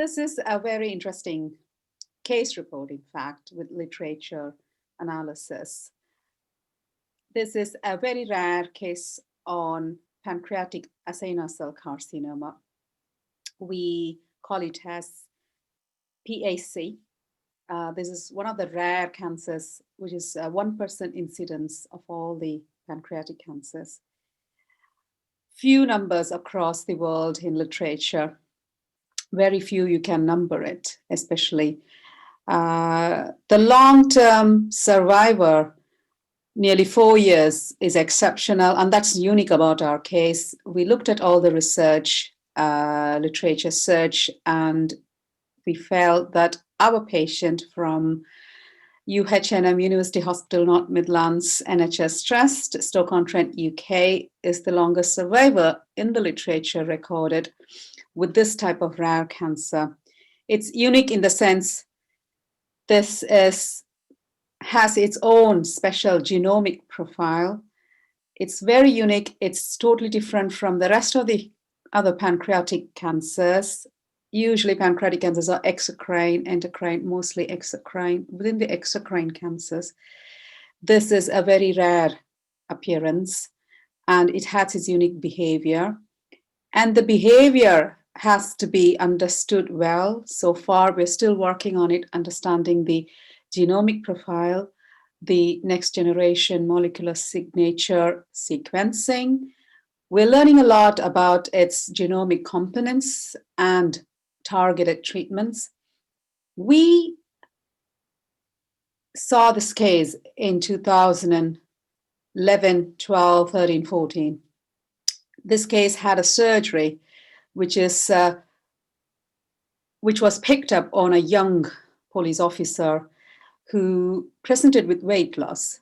This is a very interesting case report, in fact, with literature analysis. This is a very rare case on pancreatic acinar cell carcinoma. We call it as PACC. This is one of the rare cancers, which is 1% incidence of all the pancreatic cancers. Few numbers across the world in literature. Very few you can number it, especially. The long-term survivor, nearly 4 years, is exceptional, and that's unique about our case. We looked at all the research, literature search, and we felt that our patient from UHNM, University Hospital North Midlands, NHS Trust, Stoke-on-Trent, UK, is the longest survivor in the literature recorded with this type of rare cancer. It's unique in the sense this has its own special genomic profile. It's very unique. It's totally different from the rest of the other pancreatic cancers. Usually pancreatic cancers are exocrine, endocrine, mostly exocrine. Within the exocrine cancers, this is a very rare appearance, and it has its unique behavior. And the behavior has to be understood well. So far, we're still working on it, understanding the genomic profile, the next generation molecular signature sequencing. We're learning a lot about its genomic components and targeted treatments. We saw this case in 2011, 12, 13, 14. This case had a surgery which was picked up on a young police officer who presented with weight loss.